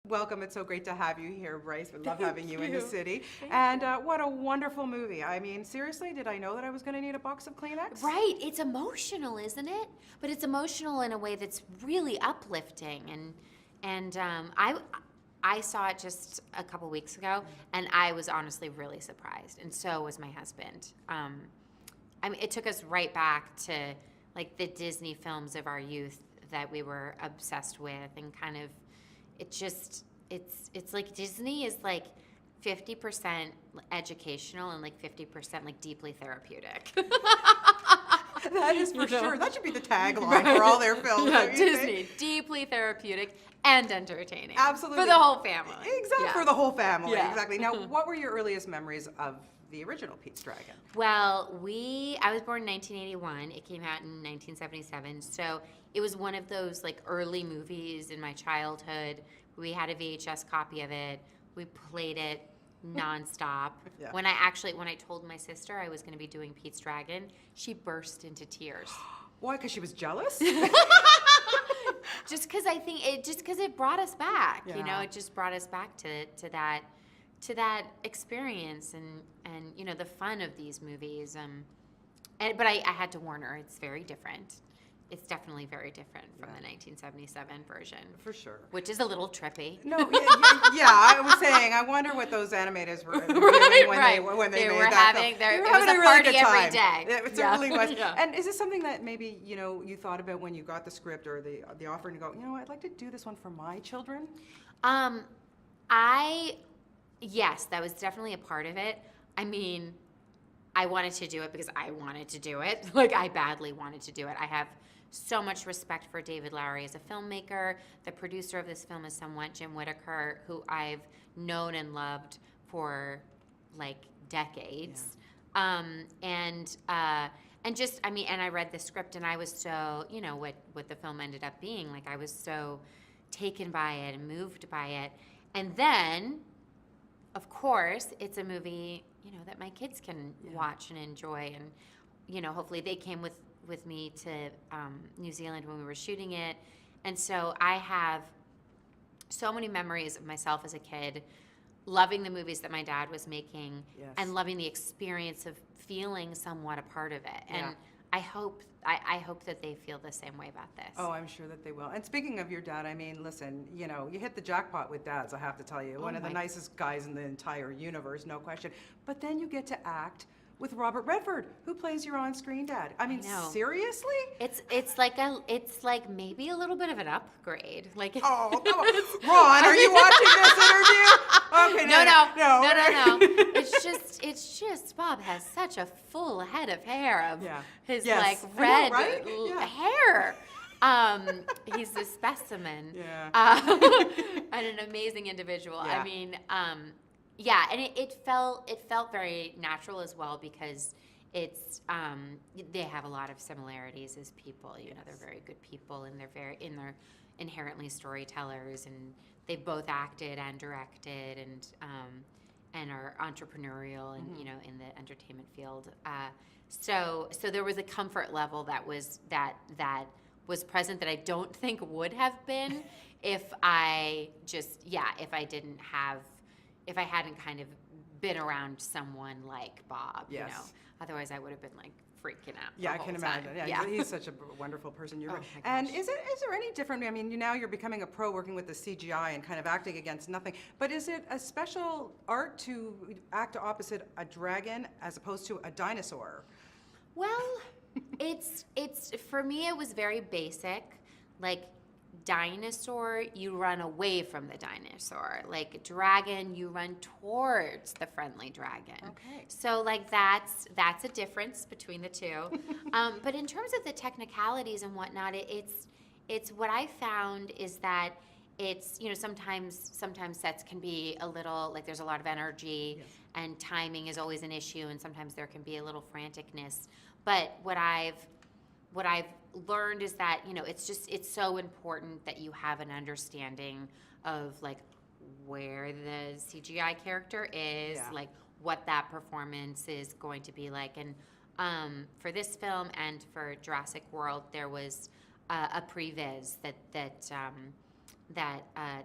Welcome. It's so great to have you here, Bryce. We love having you in the city. Thank you. What a wonderful movie. I mean, seriously, did I know that I was going to need a box of Kleenex? Right, it's emotional, isn't it? But it's emotional in a way that's really uplifting. I saw it just a couple weeks ago, and I was honestly really surprised, and so was my husband. I mean, it took us right back to like the Disney films of our youth that we were obsessed with, and kind of, it's like Disney is like 50% educational and like 50% like deeply therapeutic. That is for sure. That should be the tagline for all their films. Yeah, Disney, deeply therapeutic and entertaining. Absolutely. For the whole family. Exactly, Yeah. for the whole family. Yeah. Exactly. Now, what were your earliest memories of the original Pete's Dragon? Well, I was born in 1981. It came out in 1977. So it was one of those like early movies in my childhood. We had a VHS copy of it. We played it nonstop. Yeah. When I told my sister I was going to be doing Pete's Dragon, she burst into tears. Why? Because she was jealous? Just because it brought us back. Yeah. You know, it just brought us back to that experience and you know the fun of these movies. But I had to warn her, it's very different. It's definitely very different from the 1977 version. For sure. Which is a little trippy. No, yeah, I was saying, I wonder what those animators were doing when they made that film. It were was having a really party good time. every day. It certainly was. Yeah. And is this something that maybe, you thought about when you got the script or the offer and you go, I'd like to do this one for my children? Yes, that was definitely a part of it. I mean, I wanted to do it because I wanted to do it. Like, I badly wanted to do it. I have so much respect for David Lowery as a filmmaker. The producer of this film is somewhat Jim Whittaker, who I've known and loved for like decades. Yeah. And I read the script and I was so, what the film ended up being, like I was so taken by it and moved by it. And then, of course, it's a movie, that my kids can watch and enjoy. And, hopefully they came with me to New Zealand when we were shooting it. And so I have so many memories of myself as a kid, loving the movies that my dad was making, and loving the experience of feeling somewhat a part of it. And I hope that they feel the same way about this. Oh, I'm sure that they will. And speaking of your dad, I mean, listen, you hit the jackpot with dads, I have to tell you. One of the nicest guys in the entire universe, no question. But then you get to act with Robert Redford, who plays your on-screen dad. I mean, seriously? It's like maybe a little bit of an upgrade. Like, oh, come on. Ron, are you watching this interview? Okay, no. It's just Bob has such a full head of hair of his like red hair. He's a specimen. Yeah. And an amazing individual. Yeah. I mean, and it felt very natural as well because it's they have a lot of similarities as people. They're very good people and they're inherently storytellers, and they both acted and directed and are entrepreneurial and in the entertainment field. So there was a comfort level that was present that I don't think would have been if I hadn't kind of been around someone like Bob. Otherwise I would have been like freaking out. Yeah, I can imagine. Yeah, he's such a wonderful person. You're right. And is there any different? I mean, now you're becoming a pro working with the CGI and kind of acting against nothing. But is it a special art to act opposite a dragon as opposed to a dinosaur? Well, it's for me it was very basic. Like dinosaur, you run away from the dinosaur. Like dragon, you run towards the friendly dragon. Okay. So like that's a difference between the two. But in terms of the technicalities and whatnot, it's what I found is that it's sometimes sets can be a little like there's a lot of energy and timing is always an issue, and sometimes there can be a little franticness. But what I've learned is that it's so important that you have an understanding of like where the CGI character is, like what that performance is going to be like. And for this film and for Jurassic World, there was a previs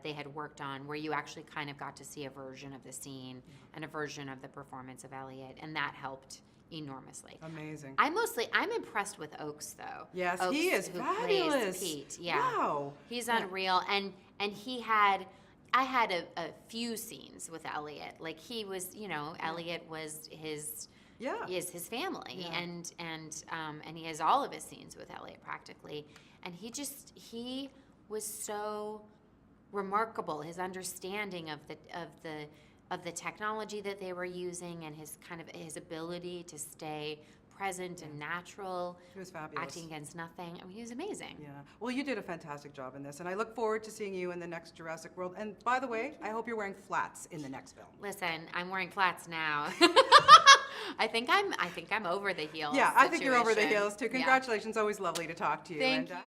they had worked on, where you actually kind of got to see a version of the scene and a version of the performance of Elliott, and that helped enormously. Amazing. I'm impressed with Oakes though. Yes, Oakes, he is who fabulous. Plays Pete. Yeah. Wow. He's Yeah. unreal, and I had a few scenes with Elliott. Like he was, Elliott was his his family, Yeah. and he has all of his scenes with Elliott practically, and he was so remarkable. His understanding of the technology that they were using, and his ability to stay present and natural, He was fabulous. acting against nothing. I mean, he was amazing. Yeah. Well, you did a fantastic job in this, and I look forward to seeing you in the next Jurassic World. And by the way, I hope you're wearing flats in the next film. Listen, I'm wearing flats now. I think I'm over the heels. Yeah, I think you're over the situation. heels too. Yeah. Congratulations. Always lovely to talk to you. Thank And, you.